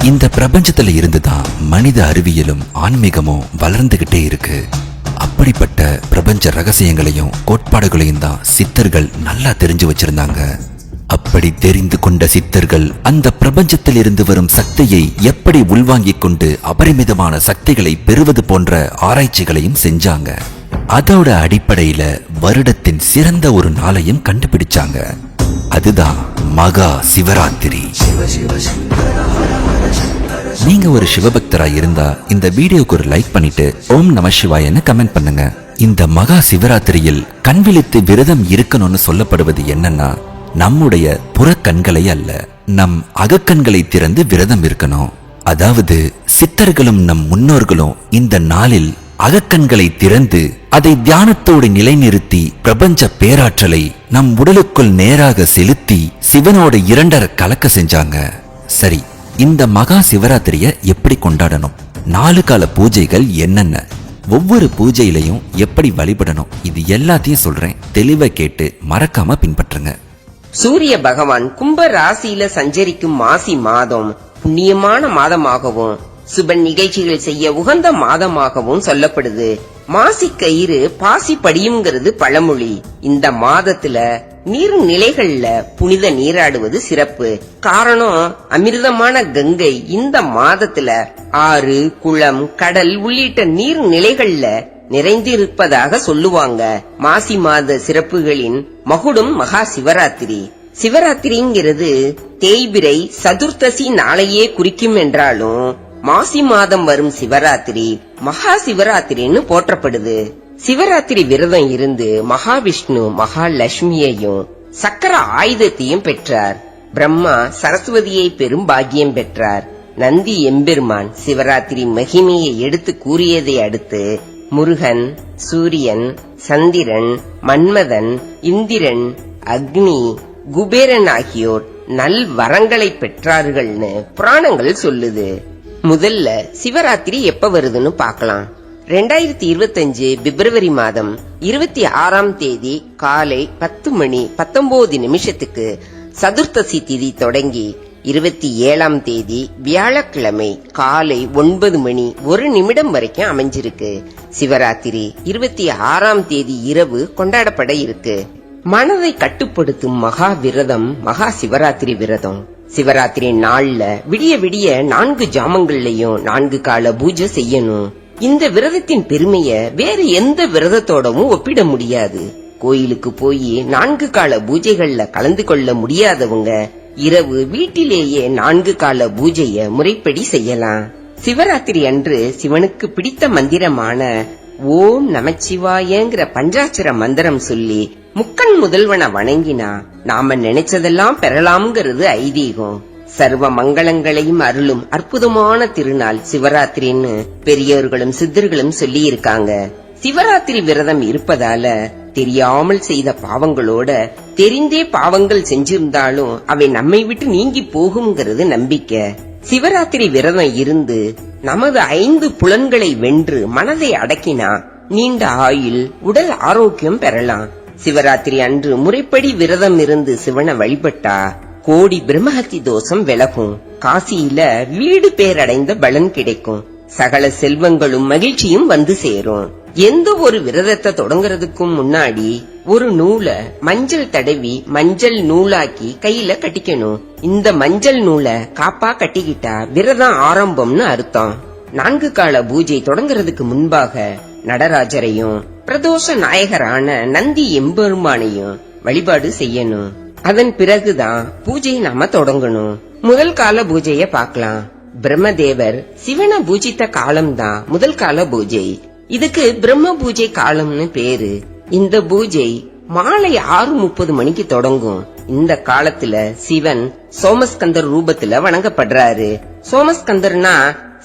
இந்த பிரபஞ்சத்துல இருந்துதான் மனித அறிவியலும் ஆன்மீகமும் வளர்ந்துகிட்டே இருக்கு. அப்படிப்பட்ட பிரபஞ்ச ரகசியங்களையும் கோட்பாடுகளையும் தான் சித்தர்கள் நல்லா தெரிஞ்சு வச்சிருந்தாங்க. அப்படி தெரிந்து கொண்ட சித்தர்கள் அந்த பிரபஞ்சத்தில் இருந்து வரும் சக்தியை எப்படி உள்வாங்கிக் கொண்டு அபரிமிதமான சக்திகளை பெறுவது போன்ற ஆராய்ச்சிகளையும் செஞ்சாங்க. அதோட அடிப்படையில வருடத்தின் சிறந்த ஒரு நாளையும் கண்டுபிடிச்சாங்க. அதுதான் மகா சிவராத்திரி. நீங்க ஒரு சிவபக்தரா இருந்தா இந்த வீடியோக்கு ஒரு லைக் பண்ணிட்டு ஓம் நம சிவாயன்னு கமெண்ட் பண்ணுங்க. இந்த மகா சிவராத்திரியில் கண்விழித்து விரதம் இருக்கணும்னு சொல்லப்படுவது என்னன்னா, நம்முடைய புறக்கண்களை அல்ல, நம் அகக்கண்களை திறந்து விரதம் இருக்கணும். அதாவது சித்தர்களும் நம் முன்னோர்களும் இந்த நாளில் அகக்கண்களை திறந்து அதை தியானத்தோடு நிலைநிறுத்தி பிரபஞ்ச பேராற்றலை நம் உடலுக்குள் நேராக செலுத்தி சிவனோட இரண்டரை கலக்க செஞ்சாங்க. சரி, இந்த மகா சிவராத்திரிய எப்படி கொண்டாடணும், 4 கால பூஜைகள் என்னென்ன, ஒவ்வொரு பூஜையிலையும் எப்படி வழிபடணும், இது எல்லாத்தையும் சொல்றேன். தெளிவா கேட்டு மறக்காம பின்பற்றுங்க. சூரிய பகவான் கும்ப ராசியில சஞ்சரிக்கும் மாசி மாதம் புண்ணியமான மாதமாகவும் சுப நிகழ்ச்சிகள் செய்ய உகந்த மாதமாகவும் சொல்லப்படுது. மாசி கயிறு பாசி படியுங்கிறது பழமொழி. இந்த மாதத்துல நீர்நிலைகள்ல புனித நீராடுவது சிறப்பு. காரணம், அமிர்தமான கங்கை இந்த மாதத்துல ஆறு, குளம், கடல் உள்ளிட்ட நீர்நிலைகள்ல நிறைந்திருப்பதாக சொல்லுவாங்க. மாசி மாத சிறப்புகளின் மகுடம் மகா சிவராத்திரி. சிவராத்திரிங்கிறது தேய்பிரை சதுர்த்தசி நாளையே குறிக்கும் என்றாலும் மாசி மாதம் வரும் சிவராத்திரி மகா சிவராத்திரின்னு போற்றப்படுது. சிவராத்திரி விரதம் இருந்து மகாவிஷ்ணு மகாலட்சுமியையும் சக்கர ஆயுதத்தையும் பெற்றார். பிரம்மா சரஸ்வதியை பெரும் பாக்கியம் பெற்றார். நந்தி எம்பெருமான் சிவராத்திரி மகிமையை எடுத்து கூறியதை அடுத்து முருகன், சூரியன், சந்திரன், மன்மதன், இந்திரன், அக்னி, குபேரன் ஆகியோர் நல் வரங்களை பெற்றார்கள்னு புராணங்கள் சொல்லுது. முதல்ல சிவராத்திரி எப்ப வருதுன்னு பார்க்கலாம். 2025 பிப்ரவரி மாதம் 26ஆம் தேதி காலை 10:19 சதுர்த்தசி திதி தொடங்கி 27ஆம் தேதி வியாழக்கிழமை காலை 9:01 வரைக்கும் அமைஞ்சிருக்கு. சிவராத்திரி 26ஆம் தேதி இரவு கொண்டாடப்பட இருக்கு. மனதை கட்டுப்படுத்தும் மகா விரதம் மகா சிவராத்திரி விரதம். சிவராத்திரி நாள்ல விடிய விடிய 4 ஜாமங்கள்லயும் 4 கால பூஜை செய்யணும். இந்த விரதத்தின் பெருமைய வேற எந்த விரதத்தோடவும் ஒப்பிட முடியாது. கோயிலுக்கு போய் 4 கால பூஜைகள்ல கலந்து கொள்ள முடியாதவங்க இரவு வீட்டிலேயே 4 கால பூஜைய முறைப்படி செய்யலாம். சிவராத்திரி அன்று சிவனுக்கு பிடித்த மந்திரமான ஓம் நமச்சிவாயங்கிற பஞ்சாட்சர மந்திரம் சொல்லி முக்கண் முதல்வனை வணங்கினா நாம நினைச்சதெல்லாம் பெறலாம்ங்கிறது ஐதீகம். சர்வ மங்களங்களையும் அருளும் அற்புதமான திருநாள் சிவராத்திரின்னு பெரியோர்களும் சித்தர்களும் சொல்லி இருக்காங்க. சிவராத்திரி விரதம் இருப்பதால தெரியாமல் செய்த பாவங்களோட தெரிந்தே பாவங்கள் செஞ்சிருந்தாலும் அவை நம்மை விட்டு நீங்கி போகுங்கிறது நம்பிக்கை. சிவராத்திரி விரதம் இருந்து நமது 5 புலன்களை வென்று மனதை அடக்கினா நீண்ட ஆயுள், உடல் ஆரோக்கியம் பெறலாம். சிவராத்திரி அன்று முறைப்படி விரதம் இருந்து சிவனை வழிபட்டா கோடி பிரம்மஹத்தி தோஷம் விலகும். காசியில வீடு பேரடைந்த பலன் கிடைக்கும். சகல செல்வங்களும் மகிழ்ச்சியும் வந்து சேரும். எந்த ஒரு விரதத்தை தொடங்குறதுக்கும் முன்னாடி ஒரு நூலை மஞ்சள் தடவி மஞ்சள் நூலாக்கி கையில கட்டிக்கணும். இந்த மஞ்சள் நூலை காப்பா கட்டிக்கிட்டா விரதம் ஆரம்பம்னு அர்த்தம். 4 கால பூஜை தொடங்குறதுக்கு முன்பாக நடராஜரையும் பிரதோஷ நாயகரான நந்தி எம்பெருமானையும் வழிபாடு செய்யணும். அதன் பிறகுதான் பூஜை நாம தொடங்கணும். முதல் கால பூஜைய பார்க்கலாம். பிரம்மதேவர் சிவனை பூஜித்த காலம்தான் முதல் கால பூஜை. இதுக்கு பிரம்ம பூஜை காலம்னு பேரு. இந்த பூஜை மாலை 6:30 தொடங்கும். இந்த காலத்துல சிவன் சோமஸ்கந்தர் ரூபத்துல வணங்கப்படுறாரு. சோமஸ்கந்தர்னா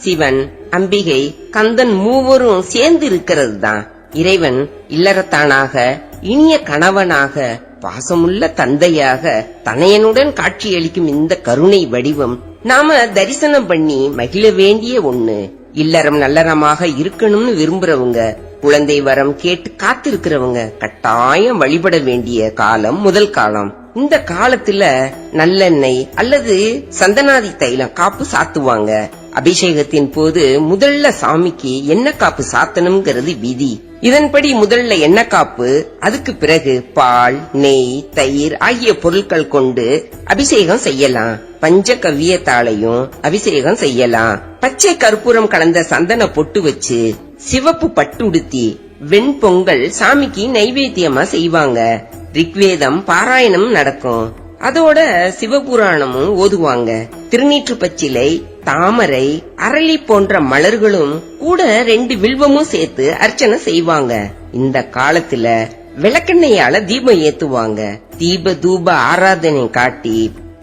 சிவன், அம்பிகை, கந்தன் மூவரும் சேர்ந்து இருக்கிறது தான். இறைவன் இல்லறத்தானாக, இனிய கணவனாக, பாசமுள்ள தந்தையாக தனையனுடன் காட்சியளிக்கும் இந்த கருணை வடிவம் நாம தரிசனம் பண்ணி மகிழ வேண்டிய ஒண்ணு. இல்லறம் நல்லறமாக இருக்கணும்னு விரும்புறவங்க, குழந்தை வரம் கேட்டு காத்திருக்கிறவங்க கட்டாயம் வழிபட வேண்டிய காலம் முதல் காலம். இந்த காலத்துல நல்லெண்ணெய் அல்லது சந்தனாதி தைலம் காப்பு சாத்துவாங்க. அபிஷேகத்தின் போது முதல்ல சாமிக்கு எண்ணெய் காப்பு சாத்தணுங்கிறது விதி. இதன்படி முதல்ல எண்ணெய் காப்பு, அதுக்கு பிறகு பால், நெய், தயிர் ஆகிய பொருட்கள் கொண்டு அபிஷேகம் செய்யலாம். பஞ்ச கவ்வியத்தாலையும் அபிஷேகம் செய்யலாம். பச்சை கற்பூரம் கலந்த சந்தன பொட்டு வச்சு சிவப்பு பட்டு உடுத்தி வெண்பொங்கல் சாமிக்கு நைவேத்தியமா செய்வாங்க. ரிக்வேதம் பாராயணம் நடக்கும். அதோட சிவபுராணமும் ஓதுவாங்க. திருநீற்று பச்சிலை, தாமரை, அரளி போன்ற மலர்களும் கூட 2 வில்வமும் சேர்த்து அர்ச்சனை செய்வாங்க. இந்த காலத்துல விளக்கெண்ணையால தீபம் ஏத்துவாங்க. தீப தூப ஆராதனை காட்டி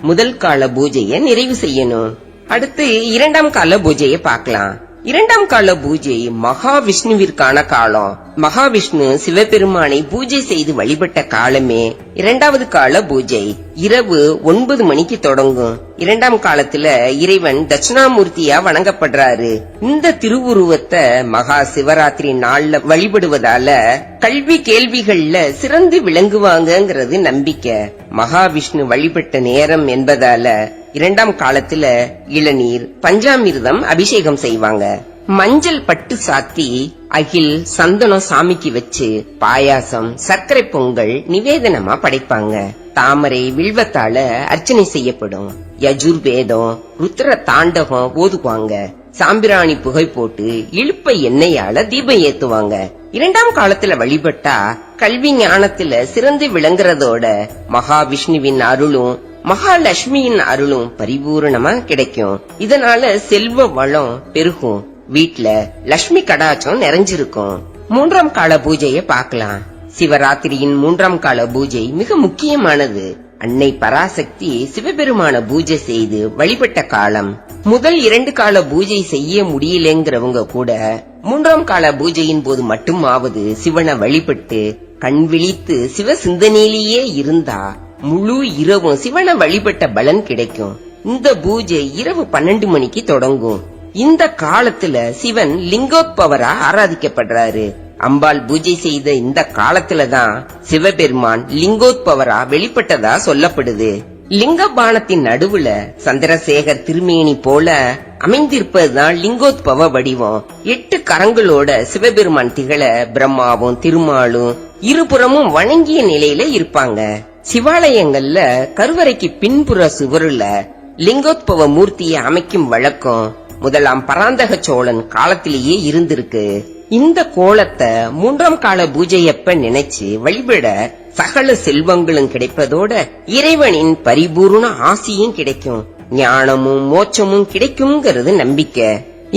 முதல் கால பூஜையை நிறைவு செய்யணும். அடுத்து 2ஆம் கால பூஜையை பார்க்கலாம். 2ஆம் கால பூஜை மகாவிஷ்ணுவிற்கான காலம். மகாவிஷ்ணு சிவபெருமானை பூஜை செய்து வழிபட்ட காலமே 2வது கால பூஜை. இரவு 9 மணிக்கு தொடங்கும். 2ஆம் காலத்துல இறைவன் தட்சிணாமூர்த்தியா வணங்கப்படுறாரு. இந்த திருவுருவத்தை மகா சிவராத்திரி நாள்ல வழிபடுவதால கல்வி கேள்விகள்ல சிறந்து விளங்குவாங்கங்கிறது நம்பிக்கை. மகாவிஷ்ணு வழிபட்ட நேரம் என்பதால 2ஆம் காலத்துல இளநீர், பஞ்சாமிர்தம் அபிஷேகம் செய்வாங்க. மஞ்சள் பட்டு சாத்தி அகில், சந்தனம் சாமிக்கு வச்சு பாயாசம், சர்க்கரை பொங்கல் நிவேதனமா படைப்பாங்க. தாமரை, வில்வத்தால அர்ச்சனை செய்யப்படும். யஜுர்வேதம், ருத்ர தாண்டகம் ஓதுவாங்க. சாம்பிராணி புகை போட்டு இழுப்ப எண்ணெயால தீபம் ஏத்துவாங்க. 2ஆம் காலத்துல வழிபட்டா கல்வி ஞானத்துல சிறந்து விளங்குறதோட மகாவிஷ்ணுவின் அருளும் மகாலட்சுமியின் அருளும் பரிபூரணமா கிடைக்கும். இதனால செல்வ வளம் பெருகும். வீட்ல லட்சுமி கடாட்சம் நிறைஞ்சிருக்கும். 3ஆம் கால பூஜையை பார்க்கலாம். சிவராத்திரியின் 3ஆம் கால பூஜை மிக முக்கியமானது. அன்னை பராசக்தி சிவபெருமான பூஜை செய்து வழிபட்ட காலம். முதல் 2 கால பூஜை செய்ய முடியலங்கிறவங்க கூட 3ஆம் கால பூஜையின் போது மட்டுமாவது சிவனை வழிபட்டு கண் விழித்து சிவ சிந்தனையிலேயே இருந்தா முழு இரவும் சிவனை வழிபட்ட பலன் கிடைக்கும். இந்த பூஜை இரவு 12 மணிக்கு தொடங்கும். இந்த காலத்துல சிவன் லிங்கோத்பவரா ஆராதிக்கப்படுறாரு. அம்பாள் பூஜை செய்த இந்த காலத்துலதான் சிவபெருமான் லிங்கோத்பவரா வெளிப்பட்டதா சொல்லப்படுது. லிங்க பானத்தின் நடுவுல சந்திரசேகர் திருமேனி போல அமைந்திருப்பதுதான் லிங்கோத்பவ வடிவம். 8 கரங்களோட சிவபெருமான் திகழ பிரம்மாவும் திருமாலும் இருபுறமும் வணங்கிய நிலையில இருப்பாங்க. சிவாலயங்கள்ல கருவறைக்கு பின்புற சுவருல லிங்கோத்பவ மூர்த்தியை அமைக்கும் வழக்கம் முதலாம் பராந்தக சோழன் காலத்திலேயே இருந்திருக்கு. இந்த கோலத்தை 3ஆம் கால பூஜையப்ப நினைச்சு வழிபட சகல செல்வங்களும் கிடைப்பதோட இறைவனின் பரிபூர்ண ஆசியும் கிடைக்கும். ஞானமும் மோட்சமும் கிடைக்கும்ங்கிறது நம்பிக்கை.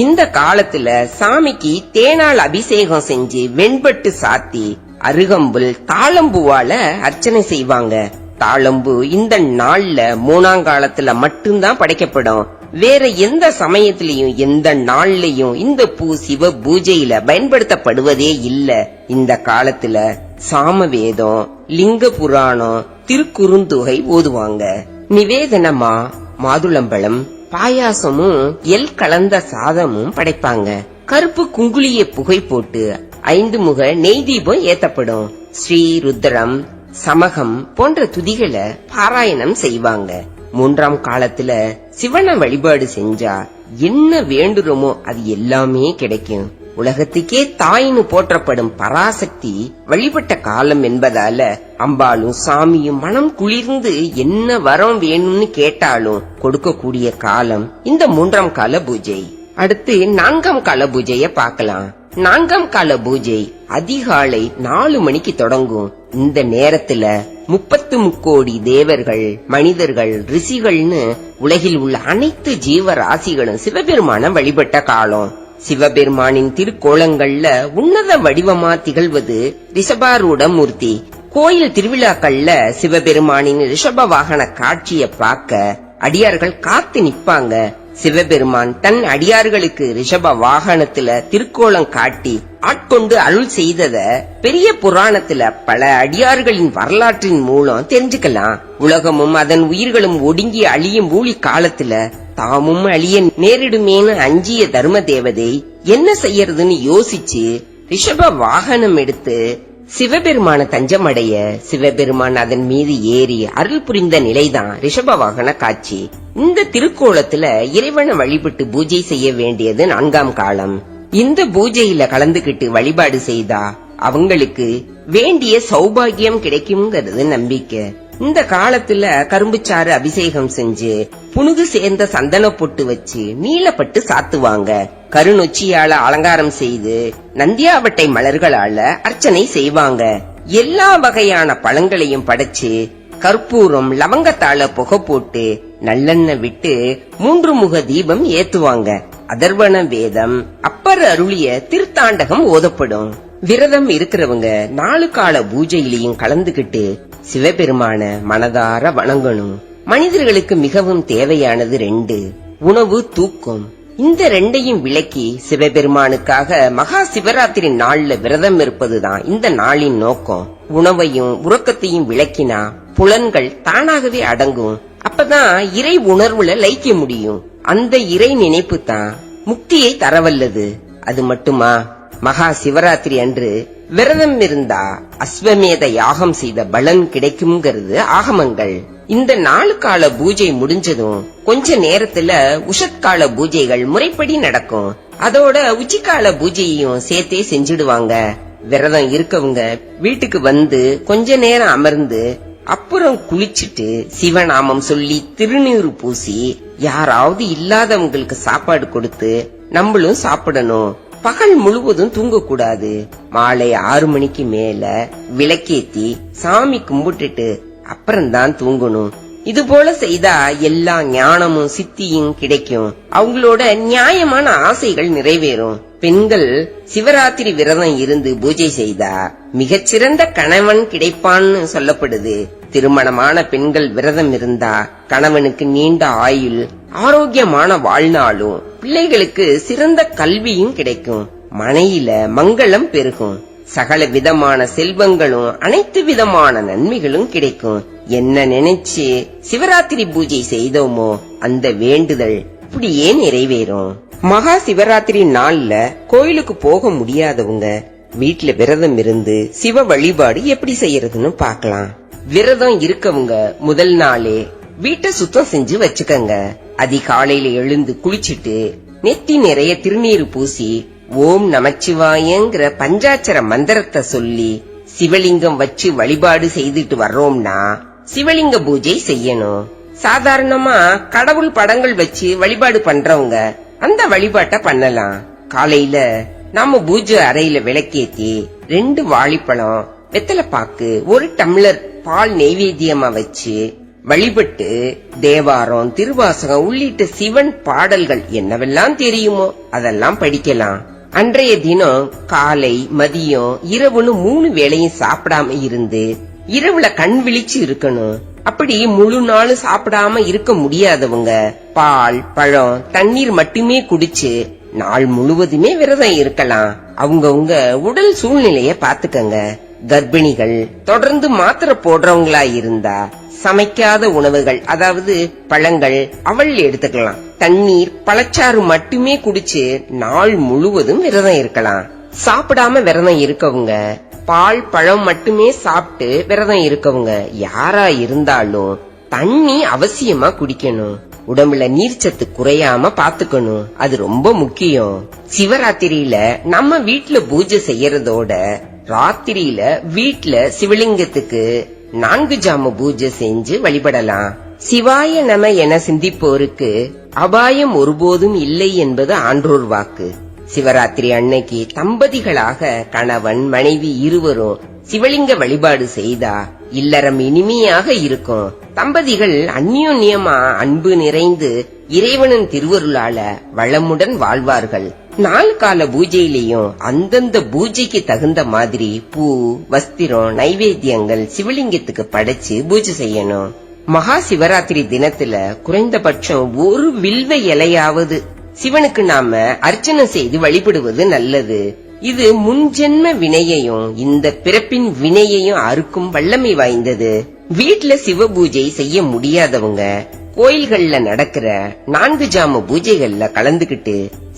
இந்த காலத்துல சாமிக்கு தேனால் அபிஷேகம் செஞ்சு வெண்பட்டு சாத்தி அருகம்புல், தாளம்பூவால அர்ச்சனை செய்வாங்க. தாளம்பூ இந்த நாள்ல 3ஆம் காலத்துல மட்டும்தான் படைக்கப்படும். வேற எந்த சமயத்திலையும் எந்த நாள்லயும் இந்த பூ சிவ பூஜையில பயன்படுத்தப்படுவதே இல்ல. இந்த காலத்துல சாமவேதம், லிங்க புராணம், திருக்குறுந்தொகை ஓதுவாங்க. நிவேதனமா மாதுளம்பழம், பாயாசமும் எல் கலந்த சாதமும் படைப்பாங்க. கருப்பு குங்குளிய புகை போட்டு 5 முக நெய் தீபம் ஏத்தப்படும். ஸ்ரீ ருத்ரம், சமகம் போன்ற துதிகளை பாராயணம் செய்வாங்க. 3ஆம் காலத்துல சிவனை வழிபாடு செஞ்சா என்ன வேண்டுறோமோ அது எல்லாமே கிடைக்கும். உலகத்துக்கே தாயின்னு போற்றப்படும் பராசக்தி வழிபட்ட காலம் என்பதால அம்பாளும் சாமியும் மனம் குளிர்ந்து என்ன வரம் வேணும்னு கேட்டாலும் கொடுக்கக்கூடிய காலம் இந்த 3ஆம் கால பூஜை. அடுத்து 4ஆம் கால பூஜைய பார்க்கலாம். 4ஆம் கால பூஜை அதிகாலை 4 மணிக்கு தொடங்கும். இந்த நேரத்துல 33 கோடி தேவர்கள், மனிதர்கள், ரிஷிகள்னு உலகில் உள்ள அனைத்து ஜீவராசிகளும் சிவபெருமான வழிபட்ட காலம். சிவபெருமானின் திருக்கோலங்கள்ல உன்னத வடிவமா திகழ்வது ரிஷபாரூட மூர்த்தி. கோயில் திருவிழாக்கள்ல சிவபெருமானின் ரிஷப வாகன காட்சிய பார்க்க அடியார்கள் காத்து நிப்பாங்க. சிவபெருமான் தன் அடியார்களுக்கு ரிஷப வாகனத்துல திருக்கோலம் காட்டி ஆட்கொண்டு அருள் செய்தத பெரிய புராணத்துல பல அடியார்களின் வரலாற்றின் மூலம் தெரிஞ்சுக்கலாம். உலகமும் அதன் உயிர்களும் ஒடுங்கி அழியும் ஊழி காலத்துல தாமும் அழிய நேரிடுமேனு அஞ்சிய தர்ம தேவதை என்ன செய்யறதுன்னு யோசிச்சு ரிஷப வாகனம் எடுத்து சிவபெருமான தஞ்சமடைய சிவபெருமான் அதன் மீது ஏறி அருள் புரிந்த நிலைதான் ரிஷப வாகன காட்சி. இந்த திருக்கோலத்துல இறைவனை வழிபட்டு பூஜை செய்ய வேண்டியது 4ஆம் காலம். இந்த பூஜையில கலந்துகிட்டு வழிபாடு செய்தா அவங்களுக்கு வேண்டிய சௌபாகியம் கிடைக்கும்ங்கிறது நம்பிக்கை. இந்த காலத்துல கரும்புச்சாறு அபிஷேகம் செஞ்சு புனுகு சேர்ந்த சந்தன பொட்டு வச்சு நீலப்பட்டு சாத்துவாங்க. கருநொச்சியால அலங்காரம் செய்து நந்தியாவட்டை மலர்களால அர்ச்சனை செய்வாங்க. எல்லா வகையான பழங்களையும் படைச்சு கற்பூரம் லவங்கத்தால புகை போட்டு நல்லெண்ணெய் விட்டு 3 முக தீபம் ஏத்துவாங்க. அதர்வண வேதம் அப்பர் அருளிய திருத்தாண்டகம் ஓதப்படும். விரதம் இருக்கிறவங்க 4 கால பூஜையிலையும் கலந்துகிட்டு சிவபெருமான மனதார வணங்கணும். மனிதர்களுக்கு மிகவும் தேவையானது 2: உணவு, தூக்கம். இந்த 2ஐயும் விலக்கி சிவபெருமானுக்காக மகா சிவராத்திரி நாள்ல விரதம் இருப்பதுதான் இந்த நாளின் நோக்கம். உணவையும் உறக்கத்தையும் விலக்கினா புலன்கள் தானாகவே அடங்கும். அப்பதான் இறை உணர்வுல லயிக்க முடியும். அந்த இறை நினைப்பு தான் முக்தியை தரவல்லது. அது மட்டுமா, மகா சிவராத்திரி அன்று விரதம் இருந்தா அஸ்வமேத யாகம் செய்த பலன் கிடைக்கும்ங்கிறது ஆகமங்கள். இந்த 4 கால பூஜை முடிஞ்சதும் கொஞ்ச நேரத்துல உஷத்கால பூஜைகள் முறைப்படி நடக்கும். அதோட உச்சிக்கால பூஜையையும் சேர்த்தே செஞ்சிடுவாங்க. விரதம் இருக்கவங்க வீட்டுக்கு வந்து கொஞ்ச நேரம் அமர்ந்து அப்புறம் குளிச்சுட்டு சிவநாமம் சொல்லி திருநீறு பூசி யாராவது இல்லாதவங்களுக்கு சாப்பாடு கொடுத்து நம்மளும் சாப்பிடணும். பகல் முழுவதும் தூங்க கூடாது. மாலை 6 மணிக்கு மேல விளக்கேத்தி சாமி கும்பிட்டுட்டு அப்புறம்தான் தூங்கணும். இது போல செய்தா எல்லா ஞானமும் சித்தியும் கிடைக்கும். அவங்களோட நியாயமான ஆசைகள் நிறைவேறும். பெண்கள் சிவராத்திரி விரதம் இருந்து பூஜை செய்தா மிகச்சிறந்த கணவன் கிடைப்பான்னு சொல்லப்படுது. திருமணமான பெண்கள் விரதம் இருந்தா கணவனுக்கு நீண்ட ஆயுள், ஆரோக்கியமான வாழ்நாளும், பிள்ளைகளுக்கு சிறந்த கல்வியும் கிடைக்கும். மனையில மங்களம் பெருகும். சகல விதமான செல்வங்களும் அனைத்து விதமான நன்மைகளும் கிடைக்கும். என்ன நினைச்சு சிவராத்திரி பூஜை செய்தோமோ அந்த வேண்டுதல் அப்படியே நிறைவேறும். மகா சிவராத்திரி நாள்ல கோயிலுக்கு போக முடியாதவங்க வீட்டுல விரதம் இருந்து சிவ வழிபாடு எப்படி செய்யறதுன்னு பாக்கலாம். விரதம் இருக்கவங்க முதல் நாளே வீட்டை சுத்தம் செஞ்சு வச்சுக்கங்க. அதிகாலையில எழுந்து குளிச்சுட்டு நெத்தி நிறைய திருநீர் பூசி ஓம் நமச்சிவாயங்கிற பஞ்சாட்சர மந்திரத்தை சொல்லி சிவலிங்கம் வச்சு வழிபாடு செய்துட்டு வர்றோம்னா சிவலிங்க பூஜை செய்யணும். சாதாரணமா கடவுள் படங்கள் வச்சு வழிபாடு பண்றவங்க அந்த வழிபாட்டை பண்ணலாம். காலையில நாம பூஜை அறையில விளக்கேத்தி 2 வாழைப்பழம், வெத்தலைப்பாக்கு, 1 டம்ளர் பால் நெய்வேத்தியமா வச்சு வழிபட்டு தேவாரம், திருவாசகம் உள்ளிட்ட சிவன் பாடல்கள் என்னவெல்லாம் தெரியுமோ அதெல்லாம் படிக்கலாம். அன்றைய தினம் காலை, மதியம், இரவுன்னு 3 வேளையும் சாப்பிடாம இருந்து இரவுல கண் விழிச்சு இருக்கணும். அப்படி முழு நாளும் சாப்பிடாம இருக்க முடியாதவங்க பால், பழம், தண்ணீர் மட்டுமே குடிச்சு நாள் முழுவதுமே விரதம் இருக்கலாம். அவங்கவுங்க உடல் சூழ்நிலைய பாத்துக்கங்க. கர்ப்பிணிகள் தொடர்ந்து மாத்திரை போடுறவங்களா இருந்தா சமைக்காத உணவுகள், அதாவது பழங்கள், அவள் எடுத்துக்கலாம். தண்ணீர், பழச்சாறு மட்டுமே குடிச்சு நாள் முழுவதும் விரதம் இருக்கலாம். சாப்பிடாம விரதம் இருக்கவங்க, பால், பழம் மட்டுமே சாப்பிட்டு விரதம் இருக்கவங்க யாரா இருந்தாலும் தண்ணி அவசியமா குடிக்கணும். உடம்புல நீர்ச்சத்து குறையாம பாத்துக்கணும். அது ரொம்ப முக்கியம். சிவராத்திரியில நம்ம வீட்டுல பூஜை செய்யறதோட ராத்திரியில வீட்டுல சிவலிங்கத்துக்கு 4 ஜாம பூஜை செஞ்சு வழிபடலாம். சிவாய நம என சிந்திப்போருக்கு அபாயம் ஒருபோதும் இல்லை என்பது ஆன்றோர் வாக்கு. சிவராத்திரி அன்னைக்கு தம்பதிகளாக கணவன் மனைவி இருவரும் சிவலிங்க வழிபாடு செய்தா இல்லறம் இனிமையாக இருக்கும். தம்பதிகள் அந்யோன்யமா அன்பு நிறைந்து இறைவனின் திருவருளால வளமுடன் வாழ்வார்கள். 4 கால பூஜையிலையும் அந்தந்த பூஜைக்கு தகுந்த மாதிரி பூ, வஸ்திரம், நைவேத்தியங்கள் சிவலிங்கத்துக்கு படைச்சு பூஜை செய்யணும். மகா சிவராத்திரி தினத்துல குறைந்தபட்சம் 1 வில்வ இலையாவது சிவனுக்கு நாம அர்ச்சனை செய்து வழிபடுவது நல்லது. இது முன்ஜென்ம வினையையும் இந்த பிறப்பின் வினையையும் அறுக்கும் வல்லமை வாய்ந்தது. வீட்டுல சிவ பூஜை செய்ய முடியாதவங்க கோயில்கள்ல நடக்கிற 4 ஜாம பூஜைகள்ல கலந்துகிட்டு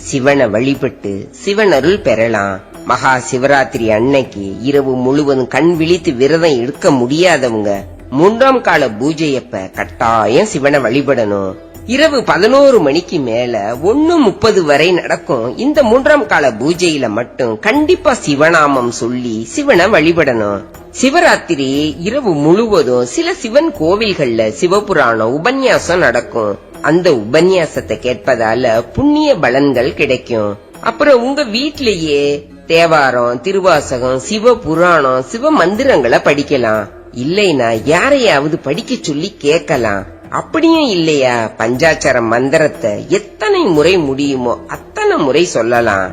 சிவனை வழிபட்டு சிவன் அருள் பெறலாம். மகா சிவராத்திரி அன்னைக்கு இரவு முழுவதும் கண் விழித்து விரதம் எடுக்க முடியாதவங்க 3ஆம் கால பூஜையப்ப கட்டாயம் சிவனை வழிபடணும். இரவு 11 மணிக்கு மேல 1:30 வரை நடக்கும் இந்த 3ஆம் கால பூஜையில மட்டும் கண்டிப்பா சிவநாமம் சொல்லி சிவனை வழிபடணும். சிவராத்திரி இரவு முழுவதும் சில சிவன் கோவில்கள்ல சிவபுராணம் உபன்யாசம் நடக்கும். அந்த உபன்யாசத்தை கேட்பதால புண்ணிய பலன்கள் கிடைக்கும். அப்புறம் உங்க வீட்லயே தேவாரம், திருவாசகம், சிவபுராணம், சிவ மந்திரங்களை படிக்கலாம். இல்லைனா யாரையாவது படிக்க சொல்லி கேட்கலாம். அப்படியும் இல்லையா பஞ்சாட்சர மந்திரத்தை எத்தனை முறை முடியுமோ அத்தனை முறை சொல்லலாம்.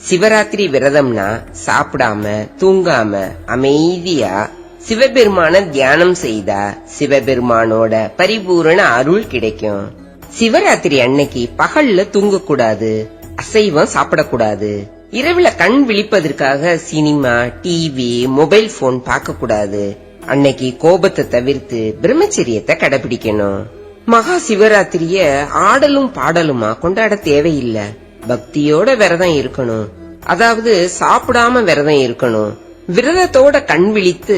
சிவராத்திரி விரதம்னா சாப்பிடாம தூங்காம அமைதியா சிவபெருமான தியானம் செய்தா சிவபெருமானோட பரிபூரண அருள் கிடைக்கும். சிவராத்திரி அன்னைக்கு பகல்ல தூங்கக்கூடாது, அசைவம் சாப்பிடக்கூடாது. இரவுல கண் விழிப்பதற்காக சினிமா, டிவி, மொபைல் போன் பார்க்க கூடாது. அன்னைக்கு கோபத்தை தவிர்த்து பிரம்மச்சரியத்தை கடைபிடிக்கணும். மகா சிவராத்திரிய ஆடலும் பாடலுமா கொண்டாட தேவையில்லை. பக்தியோட விரதம் இருக்கணும். அதாவது சாப்பிடாம விரதம் இருக்கணும். விரதத்தோட கண் விழித்து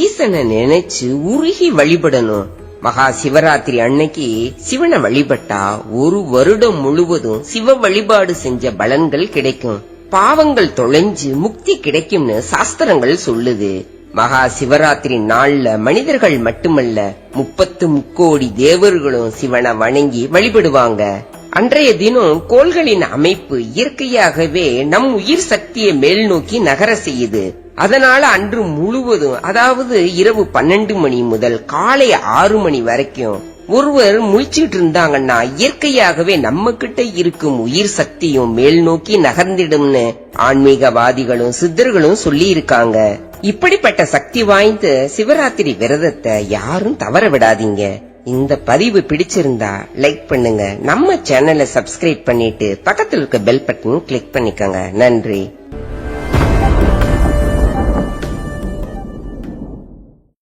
ஈசனை நினைச்சு உருகி வழிபடணும். மகா சிவராத்திரி அன்னைக்கு சிவனை வழிபட்டா 1 வருடம் முழுவதும் சிவ வழிபாடு செஞ்ச பலன்கள் கிடைக்கும். பாவங்கள் தொலைஞ்சு முக்தி கிடைக்கும்னு சாஸ்திரங்கள் சொல்லுது. மகா சிவராத்திரி நாள்ல மனிதர்கள் மட்டுமல்ல 33 கோடி தேவர்களும் சிவனை வணங்கி வழிபடுவாங்க. அன்றைய தினம் கோள்களின் அமைப்பு இயற்கையாகவே நம் உயிர் சக்தியை மேல் நோக்கி நகர செய்யுது. அதனால அன்று முழுவதும், அதாவது இரவு 12 மணி முதல் காலை 6 மணி வரைக்கும் ஒருவர் முழிச்சிட்டு இருந்தாங்கன்னா இயற்கையாகவே நம்ம கிட்ட இருக்கும் உயிர் சக்தியும் மேல் நோக்கி நகர்ந்திடும்னு ஆன்மீகவாதிகளும் சித்தர்களும் சொல்லி இருக்காங்க. இப்படிப்பட்ட சக்தி வாய்ந்த சிவராத்திரி விரதத்தை யாரும் தவற விடாதீங்க. இந்த பதிவு பிடிச்சிருந்தா லைக் பண்ணுங்க, நம்ம சேனலை சப்ஸ்கிரைப் பண்ணிட்டு பக்கத்துல இருக்க பெல் பட்டன் கிளிக் பண்ணிக்கோங்க. நன்றி.